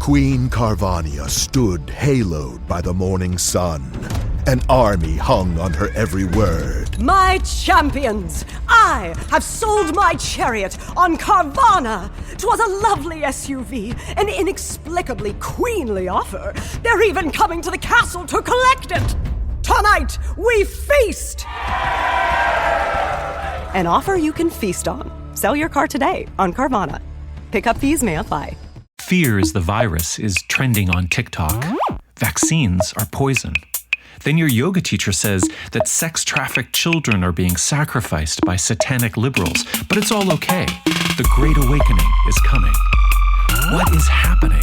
Queen Carvania stood haloed by the morning sun. An army hung on her every word. My champions, I have sold my chariot on Carvana. 'Twas a lovely SUV, an inexplicably queenly offer. They're even coming to the castle to collect it. Tonight, we feast! An offer you can feast on. Sell your car today on Carvana. Pickup fees may apply. Fear is the virus is trending on TikTok. Vaccines are poison. Then your yoga teacher says that sex-trafficked children are being sacrificed by satanic liberals, but it's all okay. The Great Awakening is coming. What is happening?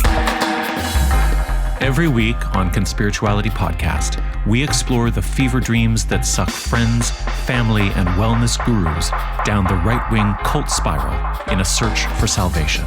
Every week on Conspirituality Podcast, we explore the fever dreams that suck friends, family, and wellness gurus down the right-wing cult spiral in a search for salvation.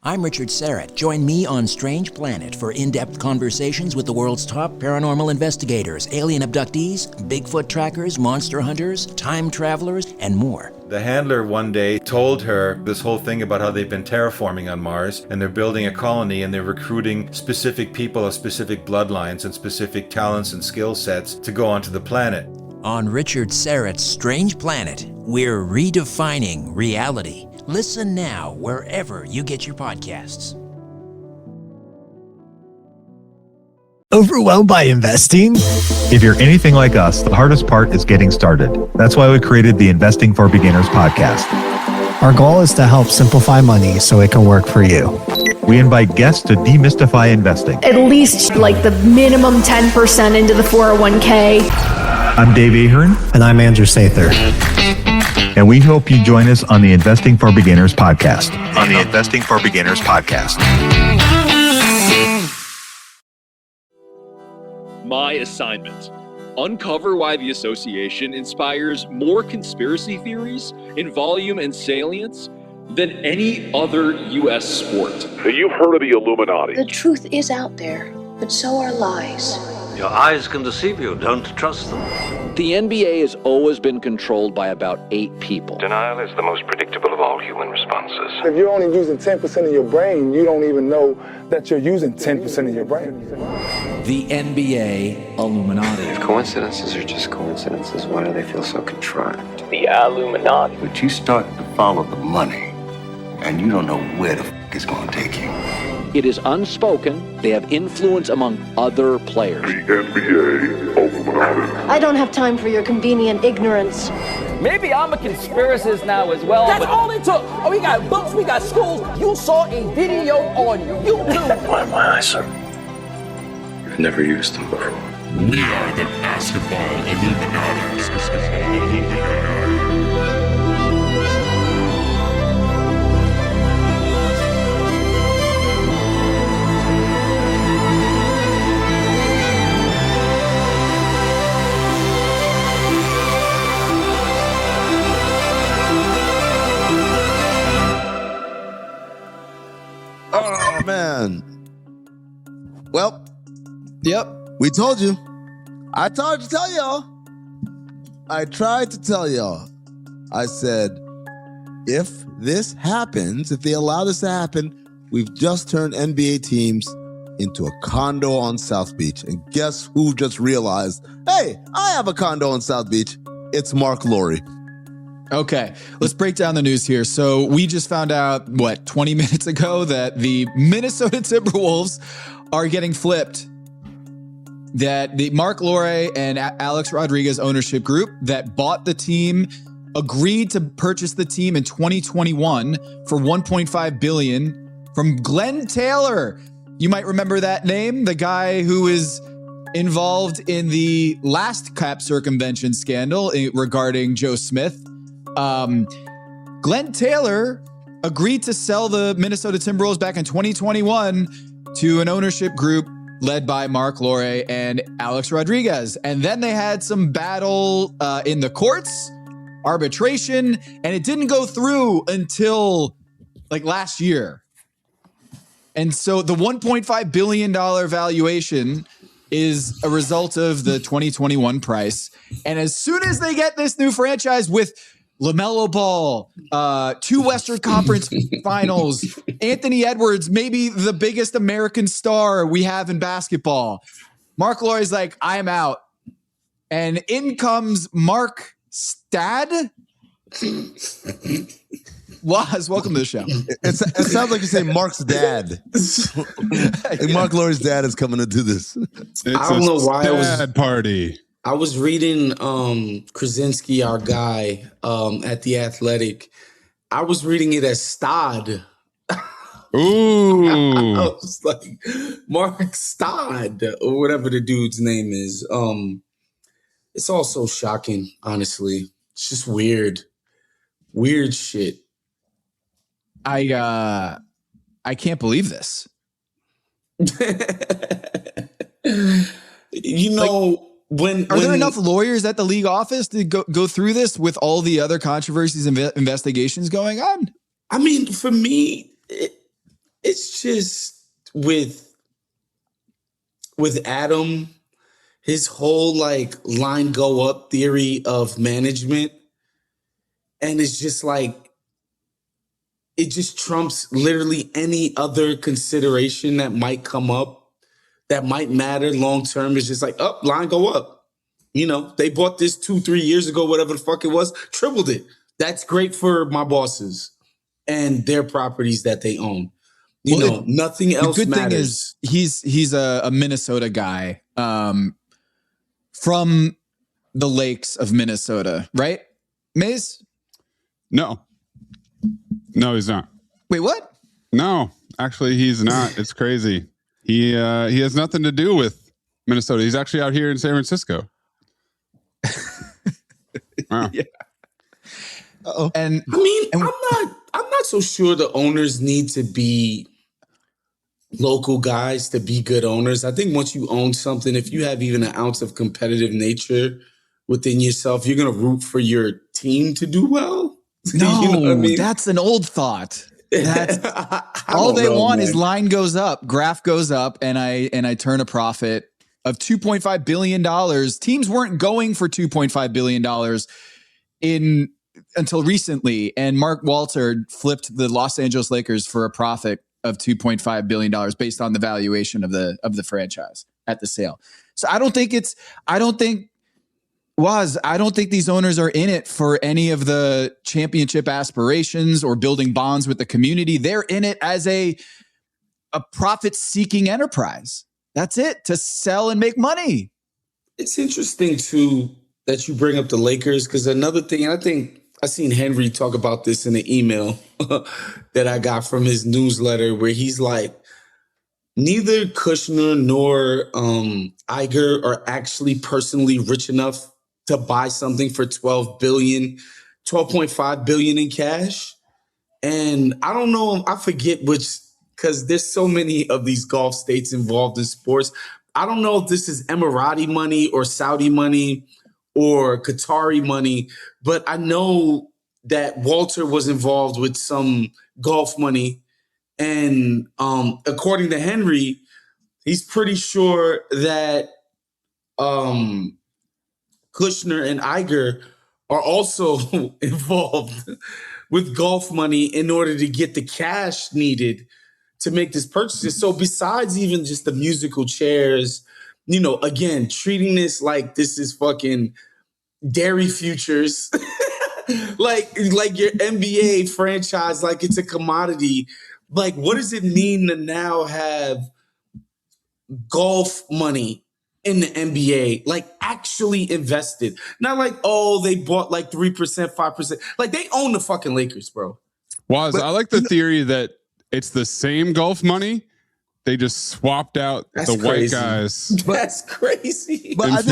I'm Richard Serrett. Join me on Strange Planet for in-depth conversations with the world's top paranormal investigators, alien abductees, Bigfoot trackers, monster hunters, time travelers, and more. The handler one day told her this whole thing about how they've been terraforming on Mars and they're building a colony and they're recruiting specific people of specific bloodlines and specific talents and skill sets to go onto the planet. On Richard Serrett's Strange Planet, we're redefining reality. Listen now wherever you get your podcasts. Overwhelmed by investing? If you're anything like us, the hardest part is getting started. That's why we created the Investing for Beginners podcast. Our goal is to help simplify money so it can work for you. We invite guests to demystify investing. At least like the minimum 10% into the 401k. I'm Dave Ahern. And I'm Andrew Sather. And we hope you join us on the Investing for Beginners podcast. My assignment: uncover why the association inspires more conspiracy theories in volume and salience than any other U.S. sport. You've heard of the Illuminati. The truth is out there, but so are lies. Your eyes can deceive you. Don't trust them. The NBA has always been controlled by about 8 people. Denial is the most predictable of all human responses. If you're only using 10% of your brain, you don't even know that you're using 10% of your brain. The NBA Illuminati. If coincidences are just coincidences, why do they feel so contrived? The Illuminati. But you start to follow the money, and you don't know where the f*** it's going to take you. It is unspoken. They have influence among other players. The NBA Illuminati. I don't have time for your convenient ignorance. Maybe I'm a conspiracist now as well. That's all it took. Oh, we got books, we got schools. You saw a video on YouTube. Why am my eyes, sir? You've never used them before. We are the basketball Illuminati. Oh, man. Well, yep. We told you. I tried to tell y'all. I tried to tell y'all. I said, if this happens, if they allow this to happen, we've just turned NBA teams into a condo on South Beach. And guess who just realized, hey, I have a condo on South Beach. It's Mark Lowry. Okay, let's break down the news here. So we just found out, 20 minutes ago that the Minnesota Timberwolves are getting flipped. That the Marc Lore and Alex Rodriguez ownership group that bought the team agreed to purchase the team in 2021 for $1.5 billion from Glenn Taylor. You might remember that name, the guy who is involved in the last cap circumvention scandal regarding Joe Smith. Glenn Taylor agreed to sell the Minnesota Timberwolves back in 2021 to an ownership group led by Marc Lore and Alex Rodriguez. And then they had some battle in the courts, arbitration, and it didn't go through until last year. And so the $1.5 billion valuation is a result of the 2021 price. And as soon as they get this new franchise with LaMelo Ball, 2 Western Conference finals, Anthony Edwards, maybe the biggest American star we have in basketball. Mark Lori's like, I'm out. And in comes Marc Stad. Wos, welcome to the show. It sounds like you say Mark's dad. Like Marc Lori's dad is coming to do this. I don't know why I was Stad party. I was reading Krasinski, our guy, at The Athletic. I was reading it as Stad. Ooh. I was like, Marc Stad, or whatever the dude's name is. It's all so shocking, honestly. It's just weird. Weird shit. I can't believe this. You know, Are there enough lawyers at the league office to go through this with all the other controversies and investigations going on? I mean, for me, it's just with Adam, his whole like line go up theory of management. And it's just like, it just trumps literally any other consideration that might come up that might matter long term. It's just like, line go up. You know, they bought this 2-3 years ago, whatever the fuck it was, tripled it. That's great for my bosses and their properties that they own. You know, nothing else the good matters. Thing is he's a Minnesota guy from the lakes of Minnesota, right? Mayes? No, he's not. Wait, what? No, actually, he's not. It's crazy. He has nothing to do with Minnesota. He's actually out here in San Francisco. Wow. Yeah. Uh-oh. And I mean, I'm not so sure the owners need to be local guys to be good owners. I think once you own something, if you have even an ounce of competitive nature within yourself, you're going to root for your team to do well. No, you know what I mean? That's an old thought. That's all they want is line goes up, graph goes up, and I turn a profit of $2.5 billion. Teams weren't going for $2.5 billion until recently, and Mark Walter flipped the Los Angeles Lakers for a profit of $2.5 billion based on the valuation of the franchise at the sale. So I don't think these owners are in it for any of the championship aspirations or building bonds with the community. They're in it as a profit-seeking enterprise. That's it, to sell and make money. It's interesting, too, that you bring up the Lakers, because another thing, and I think I seen Henry talk about this in an email that I got from his newsletter, where he's like, neither Kushner nor Iger are actually personally rich enough to buy something for $12.5 billion in cash. And I don't know, I forget which, because there's so many of these Gulf states involved in sports. I don't know if this is Emirati money or Saudi money or Qatari money, but I know that Walter was involved with some Gulf money. And according to Henry, he's pretty sure that Kushner and Iger are also involved with Gulf money in order to get the cash needed to make this purchase. So besides even just the musical chairs, you know, again, treating this like this is fucking dairy futures, like your NBA franchise, like it's a commodity. Like, what does it mean to now have golf money in the NBA, like actually invested? Not like, oh, they bought like 3%, 5%. Like, they own the fucking Lakers, bro. I like the theory that it's the same golf money. They just swapped out the white guys. That's crazy. But I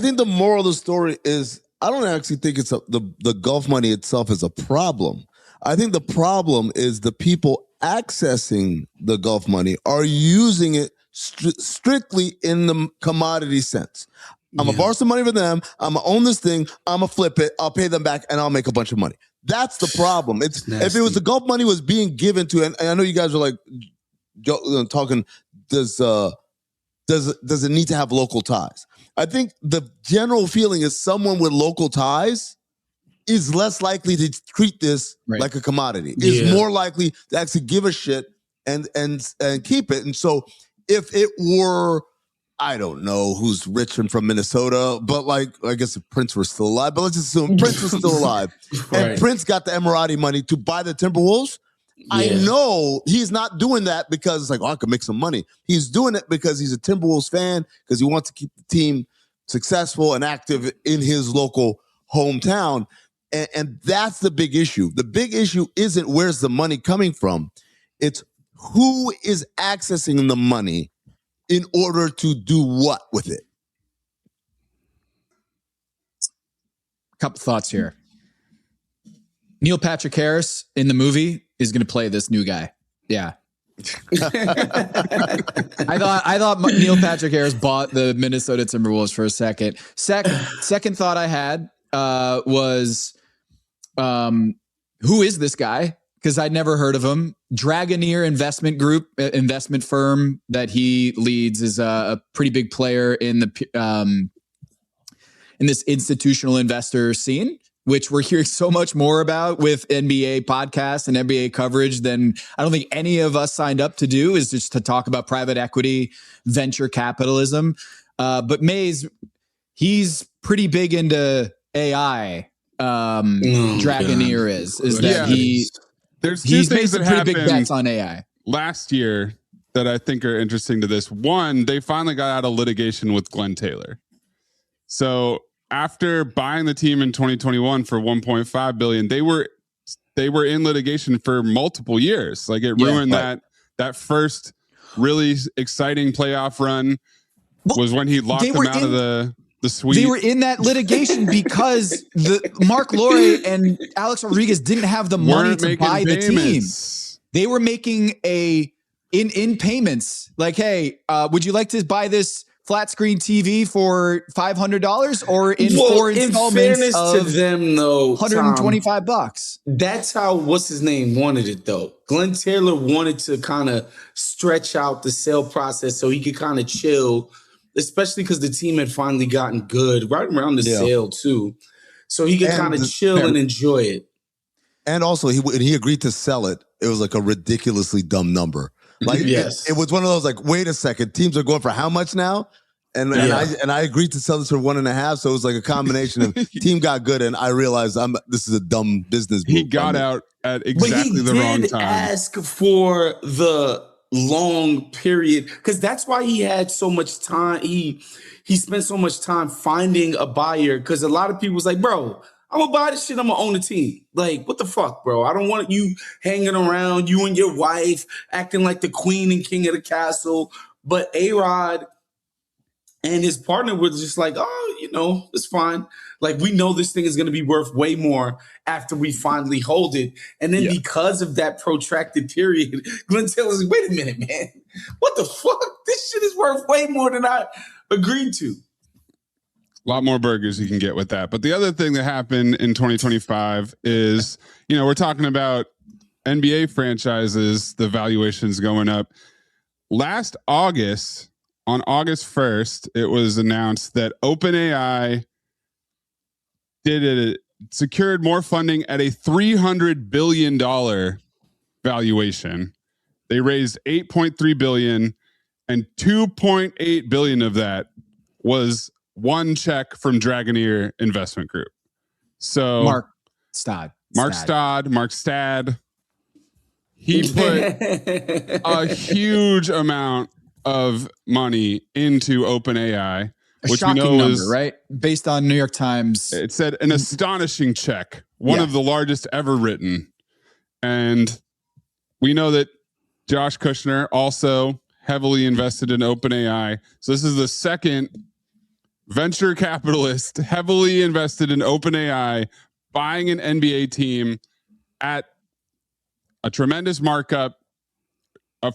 think the moral of the story is, I don't actually think it's the golf money itself is a problem. I think the problem is the people accessing the golf money are using it strictly in the commodity sense. I'm going to borrow some money from them. I'm going to own this thing. I'm going to flip it. I'll pay them back and I'll make a bunch of money. That's the problem. It's if it was the golf money was being given to, and I know you guys are like talking, does it need to have local ties? I think the general feeling is someone with local ties is less likely to treat this like a commodity. Is more likely to actually give a shit and keep it. And so if it were, I don't know who's rich and from Minnesota, but like, I guess if Prince were still alive, but let's assume Prince was still alive. And Prince got the Emirati money to buy the Timberwolves. I know he's not doing that because it's like, oh, I could make some money. He's doing it because he's a Timberwolves fan, because he wants to keep the team successful and active in his local hometown. And that's the big issue. The big issue isn't where's the money coming from. It's who is accessing the money in order to do what with it. Couple thoughts here. Neil Patrick Harris in the movie is going to play this new guy. Yeah. I thought Neil Patrick Harris bought the Minnesota Timberwolves for a second. Second thought I had was, who is this guy? Because I'd never heard of him. Dragoneer Investment Group, investment firm that he leads, is a pretty big player in the in this institutional investor scene, which we're hearing so much more about with NBA podcasts and NBA coverage than I don't think any of us signed up to do, is just to talk about private equity, venture capitalism. But Mayes, he's pretty big into AI. Dragoneer is that he's made some pretty big bets on AI last year that I think are interesting to this. One, they finally got out of litigation with Glenn Taylor. So after buying the team in 2021 for $1.5 billion, they were in litigation for multiple years. Like, it ruined that first really exciting playoff run was when he locked them out of the suite. They were in that litigation because Mark Lore and Alex Rodriguez didn't have the money to buy the team. They were making in payments. Like, hey, would you like to buy this flat screen TV for $500 or in 4 installments? In fairness of to them, though, $125. That's how what's his name wanted it, though. Glenn Taylor wanted to kind of stretch out the sale process so he could kind of chill, especially because the team had finally gotten good right around the sale too, so he could kind of chill and enjoy it. And also, he agreed to sell it. It was like a ridiculously dumb number. Like, it was one of those, like, wait a second, teams are going for how much now? And I agreed to sell this for 1.5. So it was like a combination of team got good, and I realized this is a dumb business move. He got out at exactly the wrong time. But he did ask for the long period, because that's why he had so much time. He spent so much time finding a buyer, because a lot of people was like, bro, I'm gonna buy this shit, I'm gonna own the team. Like, what the fuck, bro? I don't want you hanging around, you and your wife acting like the queen and king of the castle. But A-Rod and his partner were just like, oh, it's fine. Like, we know this thing is going to be worth way more after we finally hold it. And then because of that protracted period, Glenn Taylor's like, wait a minute, man. What the fuck? This shit is worth way more than I agreed to. A lot more burgers you can get with that. But the other thing that happened in 2025 is, we're talking about NBA franchises, the valuations going up. Last August, on August 1st, it was announced that OpenAI secured more funding at a $300 billion valuation. They raised $8.3 billion, and $2.8 billion of that was one check from Dragoneer Investment Group. So Marc Stad. He put a huge amount of money into OpenAI, which we know number, is right, based on New York Times. It said an astonishing check, one of the largest ever written. And we know that Josh Kushner also heavily invested in OpenAI. So this is the second venture capitalist heavily invested in OpenAI, buying an NBA team at a tremendous markup, a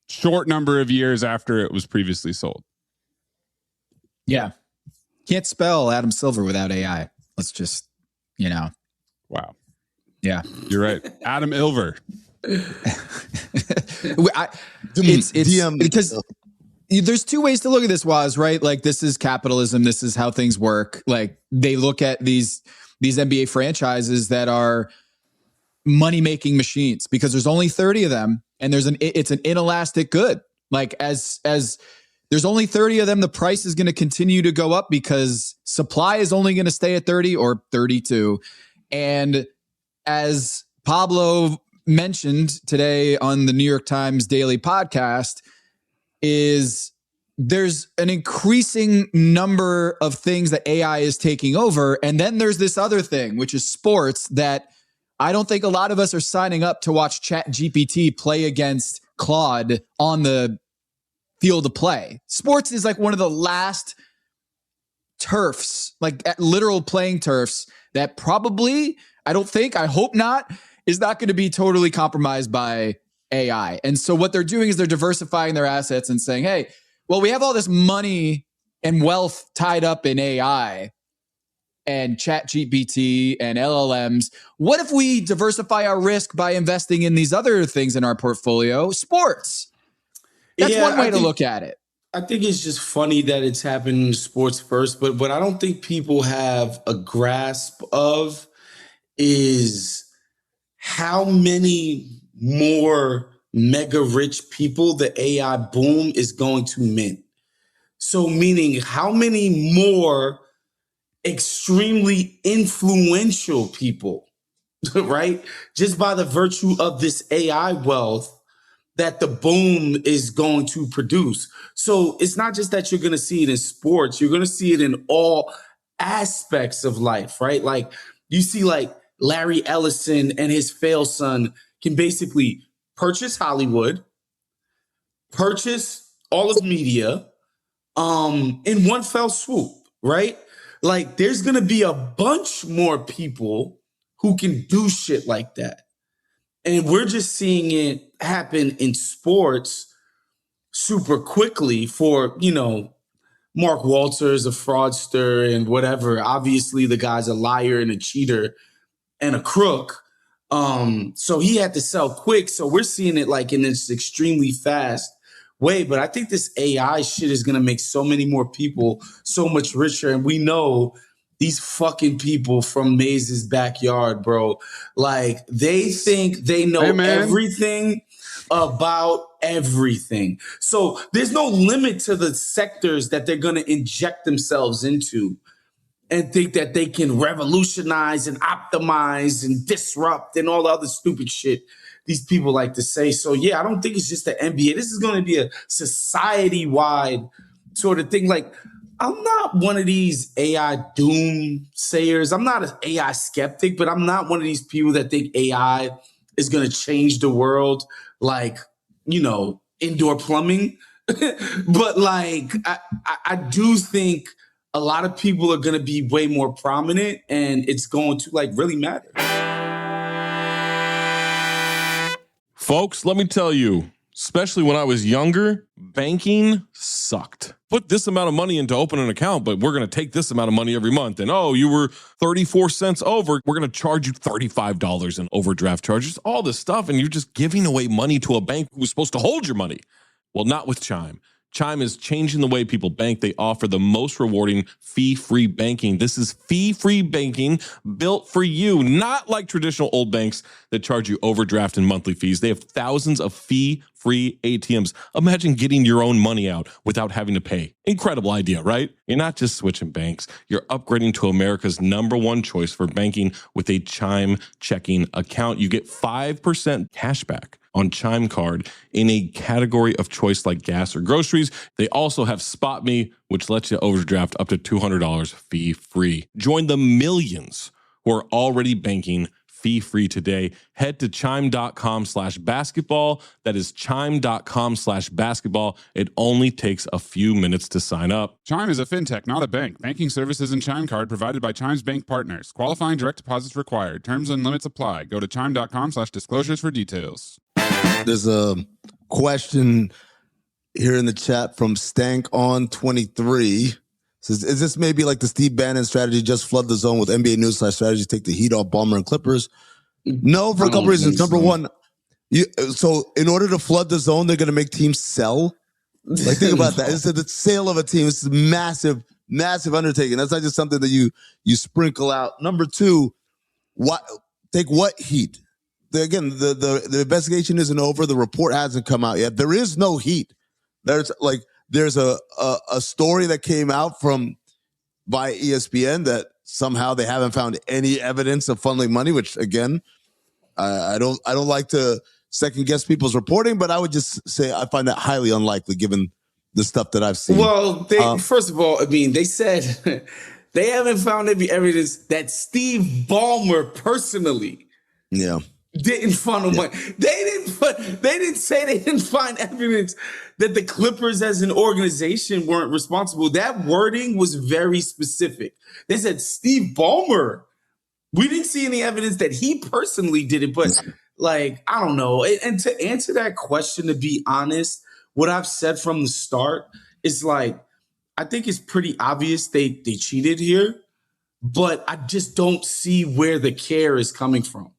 short number of years after it was previously sold. Yeah. Can't spell Adam Silver without AI. Let's just, Wow. Yeah. You're right. Adam Ilver. It's because there's two ways to look at this, Woz, right? Like, this is capitalism. This is how things work. Like, they look at these these NBA franchises that are money-making machines, because there's only 30 of them, and it's an inelastic good. Like as there's only 30 of them, the price is going to continue to go up because supply is only going to stay at 30 or 32. And as Pablo mentioned today on the New York Times Daily Podcast, there's an increasing number of things that AI is taking over. And then there's this other thing, which is sports, that I don't think a lot of us are signing up to watch ChatGPT play against Claude on the field of play. Sports is like one of the last turfs, like literal playing turfs, that probably, I hope not, is not going to be totally compromised by AI. And so what they're doing is they're diversifying their assets and saying, hey, well, we have all this money and wealth tied up in AI and ChatGPT and LLMs. What if we diversify our risk by investing in these other things in our portfolio? Sports. That's one way to look at it. I think it's just funny that it's happened in sports first, but what I don't think people have a grasp of is how many more mega rich people the AI boom is going to mint. So meaning how many more extremely influential people, right? Just by the virtue of this AI wealth that the boom is going to produce. So it's not just that you're going to see it in sports, you're going to see it in all aspects of life, right? Like you see like Larry Ellison and his fail son can basically purchase Hollywood, purchase all of media in one fell swoop, right? Like there's going to be a bunch more people who can do shit like that. And we're just seeing it happen in sports super quickly for, Mark Walters, a fraudster and whatever. Obviously, the guy's a liar and a cheater and a crook. So he had to sell quick. So we're seeing it like in this extremely fast way. But I think this AI shit is going to make so many more people so much richer. And we know these fucking people from Mayes' backyard, bro, like they think they know everything about everything. So there's no limit to the sectors that they're going to inject themselves into and think that they can revolutionize and optimize and disrupt and all the other stupid shit these people like to say. So yeah, I don't think it's just the NBA. This is going to be a society-wide sort of thing. Like, I'm not one of these AI doomsayers. I'm not an AI skeptic, but I'm not one of these people that think AI is going to change the world like, indoor plumbing. But like, I do think a lot of people are going to be way more prominent and it's going to like really matter. Folks, let me tell you, especially when I was younger, banking sucked. Put this amount of money in to open an account, but we're going to take this amount of money every month. And you were 34 cents over. We're going to charge you $35 in overdraft charges, all this stuff. And you're just giving away money to a bank who was supposed to hold your money. Well, not with Chime. Chime is changing the way people bank. They offer the most rewarding fee-free banking. This is fee-free banking built for you, not like traditional old banks that charge you overdraft and monthly fees. They have thousands of fee-free ATMs. Imagine getting your own money out without having to pay. Incredible idea, right? You're not just switching banks. You're upgrading to America's #1 choice for banking with a Chime checking account. You get 5% cash back on Chime Card in a category of choice like gas or groceries. They also have Spot Me, which lets you overdraft up to $200 fee-free. Join the millions who are already banking fee-free today. Head to chime.com/basketball. That is chime.com/basketball. It only takes a few minutes to sign up. Chime is a fintech, not a bank. Banking services and Chime Card provided by Chime's bank partners. Qualifying direct deposits required. Terms and limits apply. Go to chime.com/disclosures for details. There's a question here in the chat from Stank-on23. Says, is this maybe like the Steve Bannon strategy, just flood the zone with NBA news /strategy, take the heat off Ballmer and Clippers? No, for a couple reasons. Number one, so in order to flood the zone, they're going to make teams sell. Like, think about that. It's the sale of a team. It's massive massive undertaking. That's not just something that you sprinkle out. Number two, what heat? The investigation isn't over. The report hasn't come out yet. There is no heat. There's a story that came out by ESPN that somehow they haven't found any evidence of funneling money, which again, I don't like to second guess people's reporting, but I would just say I find that highly unlikely given the stuff that I've seen. Well, first of all, I mean, they said they haven't found any evidence that Steve Ballmer personally didn't funnel money. They didn't say they didn't find evidence that the Clippers as an organization weren't responsible. That wording was very specific. They said Steve Ballmer. We didn't see any evidence that he personally did it, but like, I don't know. And to answer that question, to be honest, what I've said from the start is like, I think it's pretty obvious they cheated here, but I just don't see where the care is coming from.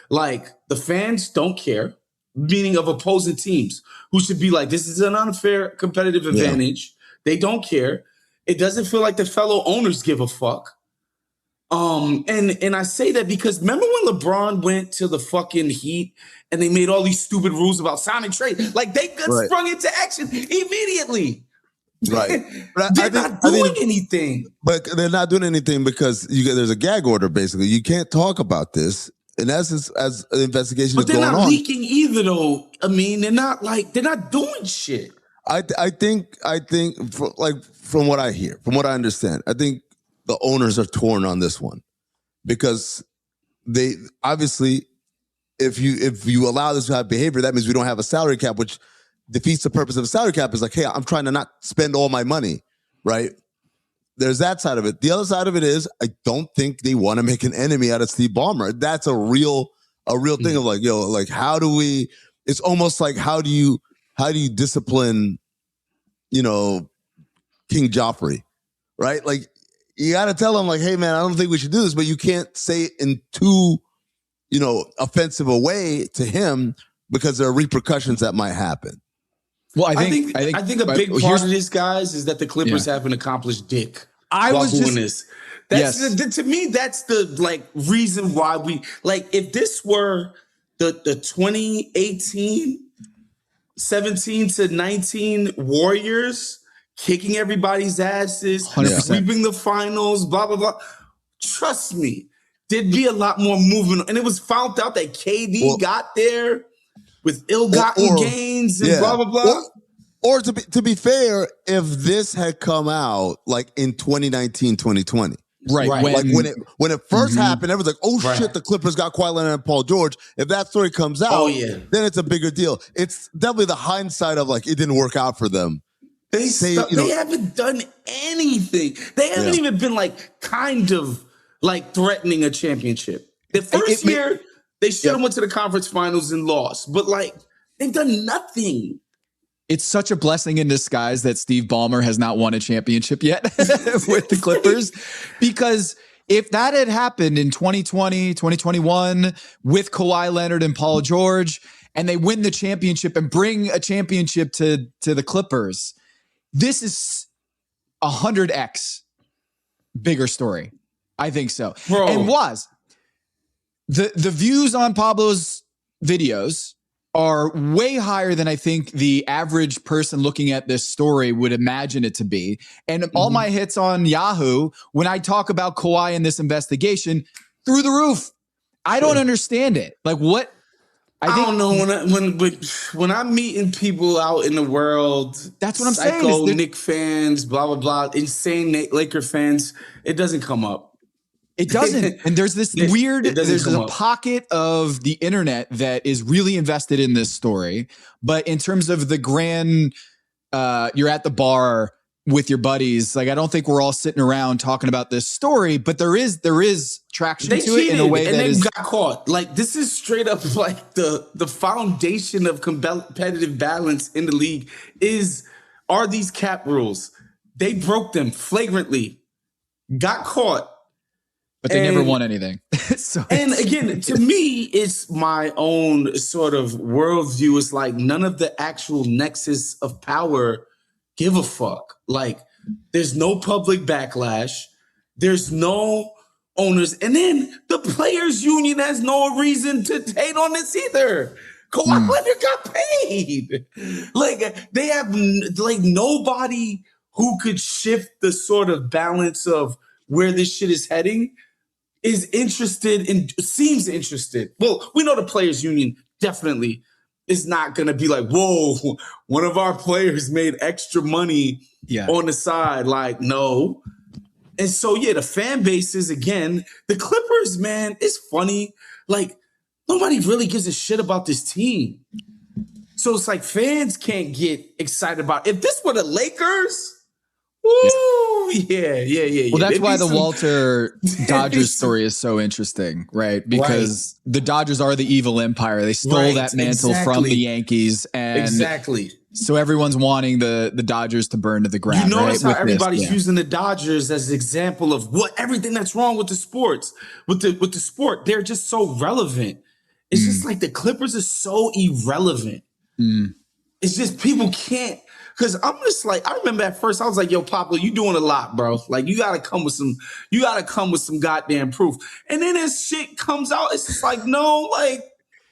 Like, the fans don't care, meaning of opposing teams who should be like, this is an unfair competitive advantage. They don't care. It doesn't feel like the fellow owners give a fuck. And I say that because remember when LeBron went to the fucking Heat and they made all these stupid rules about signing trade? Like, they got sprung into action immediately. Right. They're not doing anything. But they're not doing anything because there's a gag order, basically. You can't talk about this. In essence, as an investigation is going on. But they're not leaking either, though. I mean, they're not doing shit. I think from what I hear, from what I understand, I think the owners are torn on this one because they obviously, if you allow this type of behavior, that means we don't have a salary cap, which defeats the purpose of a salary cap. Is like, hey, I'm trying to not spend all my money, right? There's that side of it. The other side of it is I don't think they want to make an enemy out of Steve Ballmer. That's a real thing of like, like how do we? It's almost like how do you discipline, King Joffrey, right? Like you got to tell him like, hey man, I don't think we should do this, but you can't say it in too, offensive a way to him because there are repercussions that might happen. Well, I think a big part of this, guys, is that the Clippers haven't accomplished dick. This. To me, that's the reason why we if this were the 2018, 17 to 19 Warriors kicking everybody's asses, 100%. sweeping the finals, blah blah blah. Trust me, there'd be a lot more movement, and it was found out that KD got there with ill-gotten gains and blah, blah, blah. Or to be fair, if this had come out in 2019, 2020. Right. When it first happened, everyone's like, oh shit, the Clippers got Kawhi Leonard and Paul George. If that story comes out, then it's a bigger deal. It's definitely the hindsight of it didn't work out for them. They haven't done anything. They haven't even been threatening a championship. The first year, they should have went to the conference finals and lost. But they've done nothing. It's such a blessing in disguise that Steve Ballmer has not won a championship yet with the Clippers. Because if that had happened in 2020, 2021 with Kawhi Leonard and Paul George, and they win the championship and bring a championship to the Clippers, this is 100x bigger story. I think so. Bro. And the views on Pablo's videos are way higher than I think the average person looking at this story would imagine it to be. And all my hits on Yahoo, when I talk about Kawhi in this investigation, through the roof. I don't understand it. What? I don't know when I'm meeting people out in the world. That's what I'm saying. saying. Knicks fans, blah blah blah, insane Laker fans. It doesn't come up. It doesn't. And there's this there's a pocket of the internet that is really invested in this story. But in terms of the grand, you're at the bar with your buddies. I don't think we're all sitting around talking about this story, but there is traction to it in a way that is. Got caught. This is straight up the foundation of competitive balance in the league are these cap rules. They broke them flagrantly, got caught. But they never won anything. And again, to me, it's my own sort of worldview. It's none of the actual nexus of power give a fuck. There's no public backlash. There's no owners. And then the players union has no reason to hate on this either. Kawhi Leonard got paid. Like they have like nobody who could shift the sort of balance of where this shit is heading is interested in, seems interested. Well, we know the players union definitely is not going to be like, whoa, one of our players made extra money on the side. Like, no. And so, yeah, the fan bases, again, the Clippers, man, it's funny. Like, nobody really gives a shit about this team. So it's like fans can't get excited about it. If this were the Lakers, woo, yeah. Well, that's why the Walter Dodgers story is so interesting, right? Because the Dodgers are the evil empire. They stole that mantle from the Yankees. And so everyone's wanting the Dodgers to burn to the ground. You notice right? how everybody's using the Dodgers as an example of everything that's wrong with the sports, with the sport. They're just so relevant. It's just like the Clippers are so irrelevant. It's just people can't. Because I'm just like, I remember at first I was like, yo, Pablo, you doing a lot, bro. Like you gotta come with some goddamn proof. And then as shit comes out, it's just like, no, like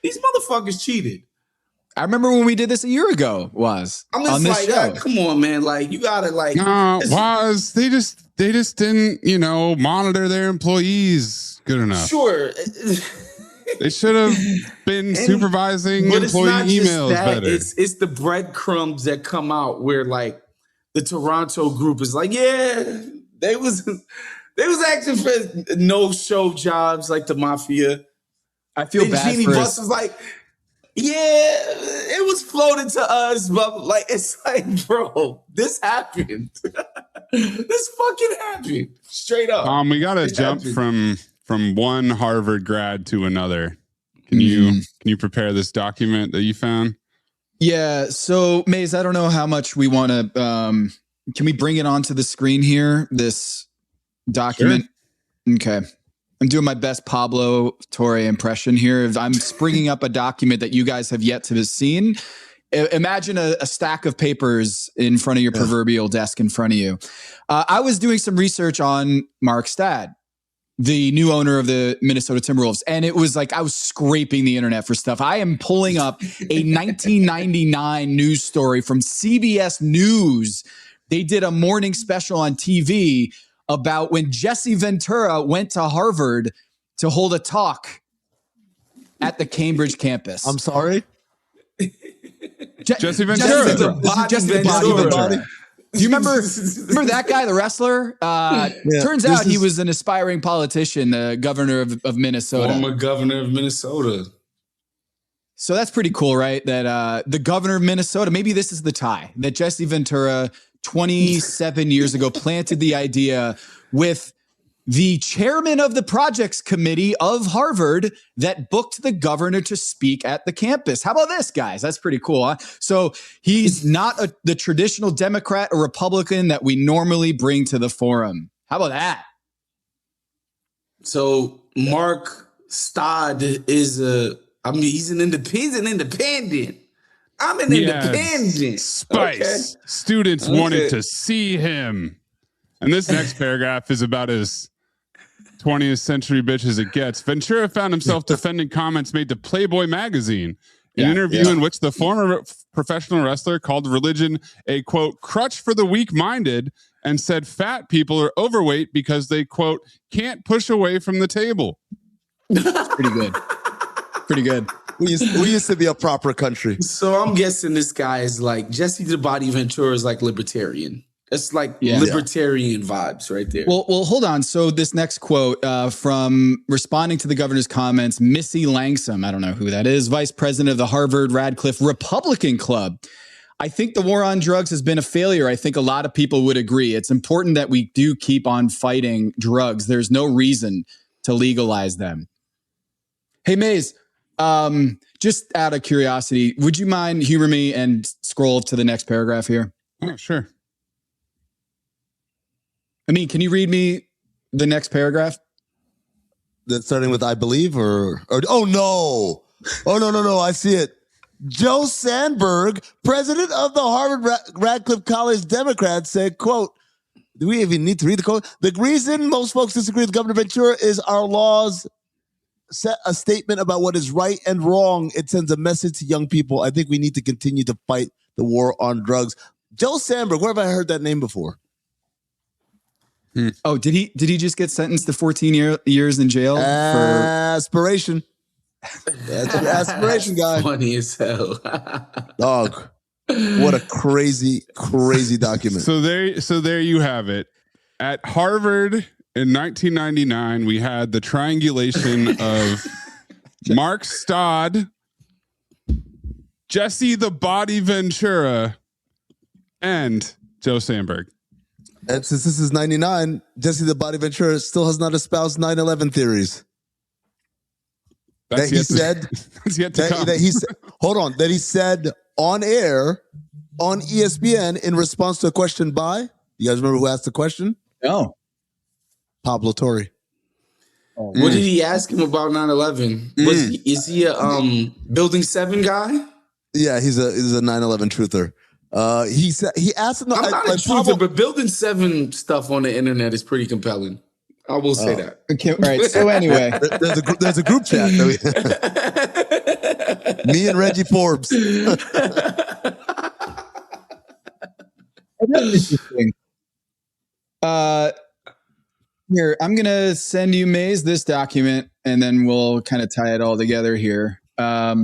these motherfuckers cheated. I remember when we did this a year ago, I'm just like, come on, man. Like you gotta like they just didn't, monitor their employees good enough. Sure. They should have been supervising employee emails better. It's the breadcrumbs that come out where like the Toronto group is like, yeah, they was acting for no-show jobs like the mafia. I feel bad Jeannie for Buss was like, yeah, it was floated to us, but like it's like, bro, this happened. This fucking happened. Straight up. We gotta jump from one Harvard grad to another. Can you prepare this document that you found? Yeah. So Mayes, I don't know how much we want to, can we bring it onto the screen here? This document. Sure. Okay. I'm doing my best Pablo Torre impression here. I'm springing up a document that you guys have yet to have seen. Imagine a stack of papers in front of your proverbial desk in front of you. I was doing some research on Marc Stad, the new owner of the Minnesota Timberwolves. And it was like, I was scraping the internet for stuff. I am pulling up a 1999 news story from CBS News. They did a morning special on TV about when Jesse Ventura went to Harvard to hold a talk at the Cambridge campus. I'm sorry? Jesse Ventura. Jesse Ventura. Do you remember that guy, the wrestler? Turns out he was an aspiring politician, the governor of Minnesota. Former governor of Minnesota. So that's pretty cool, right? That the governor of Minnesota, maybe this is the tie, that Jesse Ventura 27 years ago planted the idea with the chairman of the projects committee of Harvard that booked the governor to speak at the campus. How about this, guys? That's pretty cool, huh? So he's not the traditional Democrat or Republican that we normally bring to the forum. How about that? So Marc Stad is he's an independent. I'm an independent. Spice. Okay. Students wanted to see him. And this next paragraph is about as 20th century bitch as it gets. Ventura found himself defending comments made to Playboy magazine, an interview in which the former professional wrestler called religion a, quote, crutch for the weak-minded, and said fat people are overweight because they, quote, can't push away from the table. Pretty good. Pretty good. We used to be a proper country. So I'm guessing this guy is like, Jesse the Body Ventura is like libertarian. It's like libertarian vibes right there. Well, hold on. So this next quote from responding to the governor's comments, Missy Langsam, I don't know who that is, vice president of the Harvard Radcliffe Republican Club. I think the war on drugs has been a failure. I think a lot of people would agree. It's important that we do keep on fighting drugs. There's no reason to legalize them. Hey, Mayes, just out of curiosity, would you mind humor me and scroll to the next paragraph here? Oh, sure. Amin, can you read me the next paragraph? That's starting with I believe or oh no. I see it. Joe Sandberg, president of the Harvard Radcliffe College Democrats, said, quote, Do we even need to read the code? The reason most folks disagree with Governor Ventura is our laws set a statement about what is right and wrong. It sends a message to young people. I think we need to continue to fight the war on drugs. Joe Sandberg, where have I heard that name before? Oh, did he just get sentenced to 14 years in jail? Aspiration. That's your aspiration guy. Funny as hell. Dog. What a crazy document. So there you have it. At Harvard in 1999, we had the triangulation of Marc Stad, Jesse the Body Ventura, and Joe Sandberg. And since this is 99, Jesse the Body Ventura still has not espoused 9/11 theories. That he said on air on ESPN in response to a question by, you guys remember who asked the question? No. Pablo Torre. What did he ask him about 9/11? Is he a Building 7 guy? Yeah, he's a 9/11 truther. He asked him. I'm not a truther, but Building 7 stuff on the internet is pretty compelling. I will say that. Okay, all right. So anyway, there's a group chat. Me and Reggie Forbes. Interesting. Here, I'm gonna send you, Mayes, this document, and then we'll kind of tie it all together here. I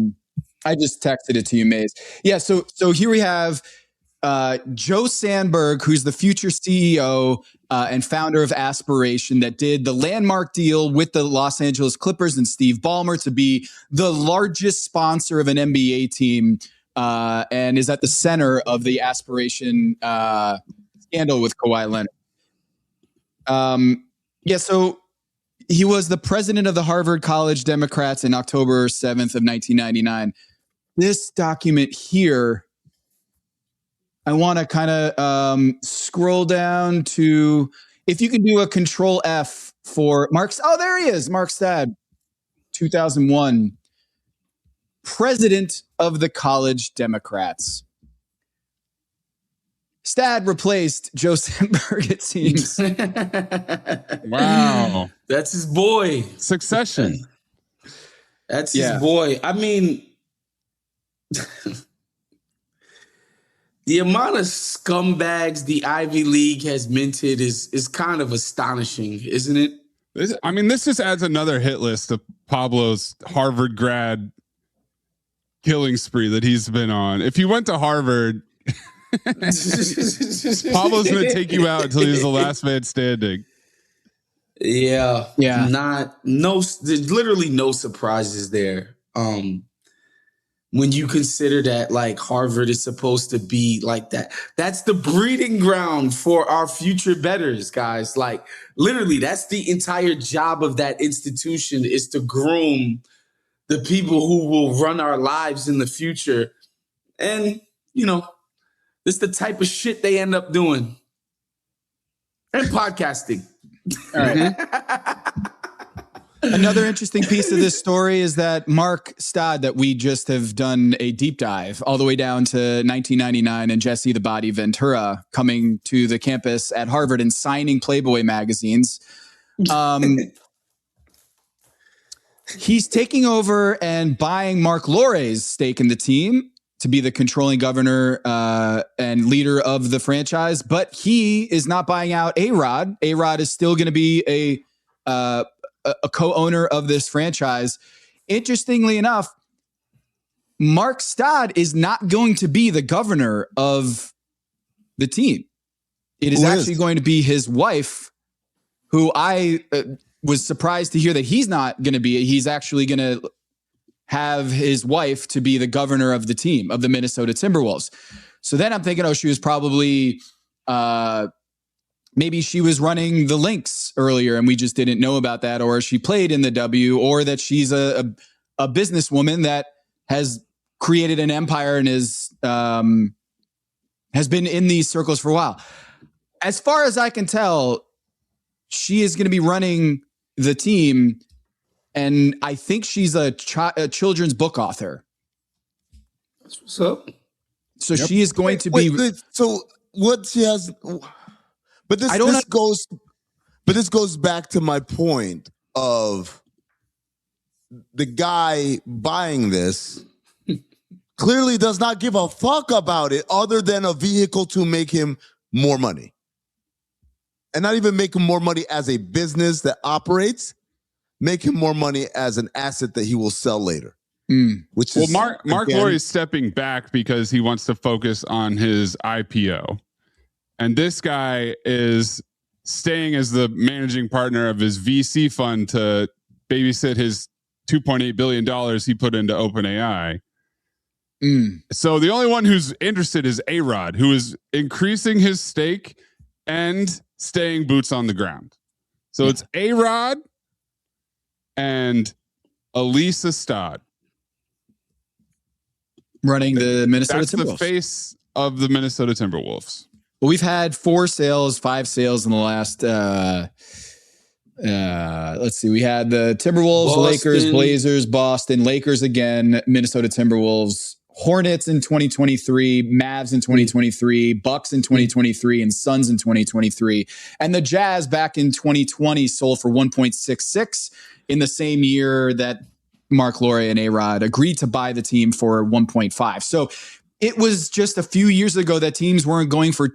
just texted it to you, Mayes. Yeah. So here we have Joe Sandberg, who's the future CEO and founder of Aspiration, that did the landmark deal with the Los Angeles Clippers and Steve Ballmer to be the largest sponsor of an NBA team, and is at the center of the Aspiration scandal with Kawhi Leonard. So he was the president of the Harvard College Democrats in October 7th of 1999. This document here, I want to kind of scroll down to, if you can do a Control F for Mark's. Oh, there he is, Marc Stad, 2001, president of the College Democrats. Stad replaced Joe Sandberg, it seems. Wow. That's his boy. Succession. That's his boy. I mean, the amount of scumbags the Ivy League has minted is kind of astonishing, isn't it? This just adds another hit list of Pablo's Harvard grad killing spree that he's been on. If you went to Harvard, Pablo's going to take you out until he's the last man standing. Yeah. There's literally no surprises there. When you consider that, like, Harvard is supposed to be like that. That's the breeding ground for our future betters, guys. Like, literally, that's the entire job of that institution, is to groom the people who will run our lives in the future. And, it's the type of shit they end up doing. And podcasting. All right. Another interesting piece of this story is that Marc Stad, that we just have done a deep dive all the way down to 1999, and Jesse the Body Ventura coming to the campus at Harvard and signing Playboy magazines. He's taking over and buying Mark Lore's stake in the team to be the controlling governor and leader of the franchise, but he is not buying out A-Rod. A-Rod is still going to be a co-owner of this franchise. Interestingly enough, Marc Stad is not going to be the governor of the team. It is actually going to be his wife, who I was surprised to hear that he's not going to be. He's actually going to have his wife to be the governor of the team, of the Minnesota Timberwolves. So then I'm thinking, she was probably, maybe she was running the Lynx earlier and we just didn't know about that, or she played in the W, or that she's a businesswoman that has created an empire and has been in these circles for a while. As far as I can tell, she is going to be running the team, and I think she's a children's book author. That's what's up. So she is going to be. So what she has. But this goes back to my point of the guy buying this clearly does not give a fuck about it other than a vehicle to make him more money. And not even make him more money as a business that operates, make him more money as an asset that he will sell later. Which is, Mark Lori is stepping back because he wants to focus on his IPO. And this guy is staying as the managing partner of his VC fund to babysit his $2.8 billion he put into OpenAI. So the only one who's interested is A-Rod, who is increasing his stake and staying boots on the ground. So it's A-Rod and Marc Stad running the Minnesota Timberwolves. That's the face of the Minnesota Timberwolves. Well, we've had 5 sales in the last, let's see. We had the Timberwolves, Boston, Lakers, Blazers, Boston, Lakers again, Minnesota Timberwolves, Hornets in 2023, Mavs in 2023, Bucks in 2023, and Suns in 2023. And the Jazz back in 2020 sold for 1.66 in the same year that Marc Lore and A-Rod agreed to buy the team for 1.5. So it was just a few years ago that teams weren't going for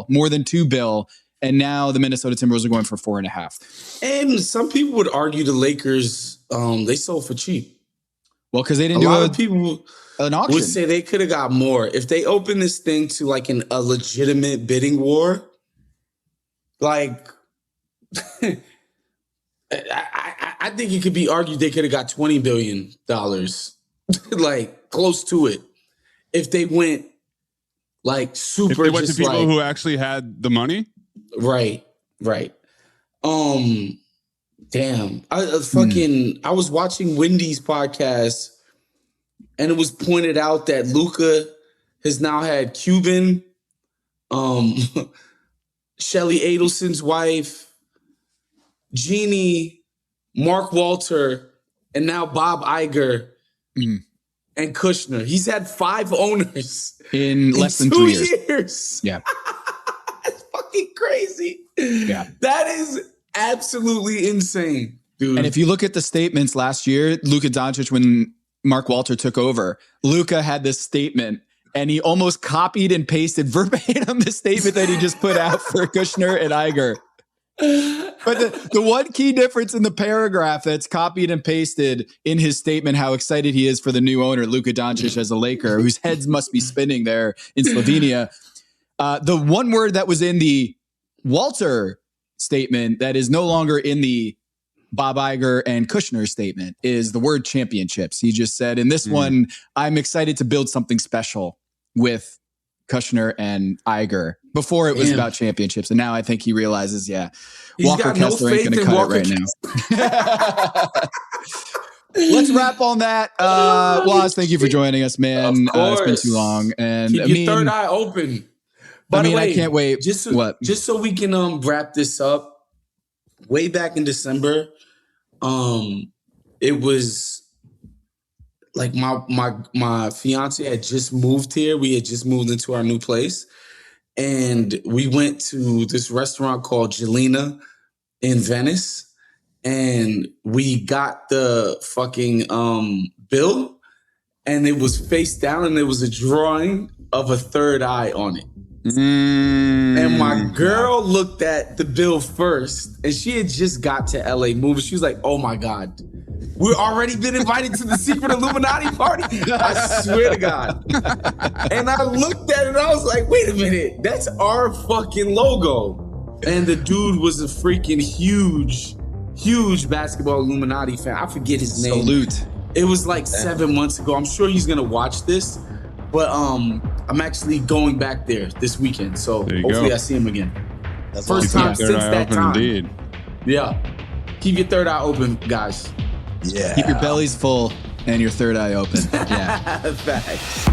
more than $2 billion. And now the Minnesota Timberwolves are going for 4.5. And some people would argue the Lakers, they sold for cheap. Well, because they didn't do a lot of people an auction. Would say they could have got more. If they open this thing to like a legitimate bidding war, like I think it could be argued they could have got $20 billion, like close to it. If they went like super, if they went to people who actually had the money, right. Damn, I was watching Wendy's podcast, and it was pointed out that Luka has now had Cuban, Shelly Adelson's wife, Jeannie, Mark Walter, and now Bob Iger. And Kushner. He's had 5 owners in less than 2 years. Yeah. That's fucking crazy. Yeah. That is absolutely insane, dude. And if you look at the statements last year, Luka Doncic, when Mark Walter took over, Luka had this statement and he almost copied and pasted verbatim the statement that he just put out for Kushner and Iger. But the one key difference in the paragraph that's copied and pasted in his statement, how excited he is for the new owner, Luka Doncic, as a Laker, whose heads must be spinning there in Slovenia. The one word that was in the Walter statement that is no longer in the Bob Iger and Kushner statement is the word championships. He just said, in this one, I'm excited to build something special with Kushner and Iger. Before it was about championships, and now I think he realizes, Walker Kessler ain't going to cut it right now. Let's wrap on that. Wos, thank you for joining us, man. It's been too long. And keep your third eye open. By the way, I can't wait. Just so we can wrap this up. Way back in December, it was like my fiance had just moved here. We had just moved into our new place. And we went to this restaurant called Jelena in Venice. And we got the fucking bill. And it was face down. And there was a drawing of a third eye on it. And my girl looked at the bill first. And she had just got to LA moving. She was like, oh my God. We've already been invited to the secret Illuminati party. I swear to God. And I looked at it and I was like, wait a minute. That's our fucking logo. And the dude was a freaking huge basketball Illuminati fan. I forget his name. Salute. It was like 7 months ago. I'm sure he's going to watch this. But I'm actually going back there this weekend. So hopefully I see him again. That's first time since that time. Indeed. Yeah. Keep your third eye open, guys. Yeah. Keep your bellies full and your third eye open. Yeah. Facts.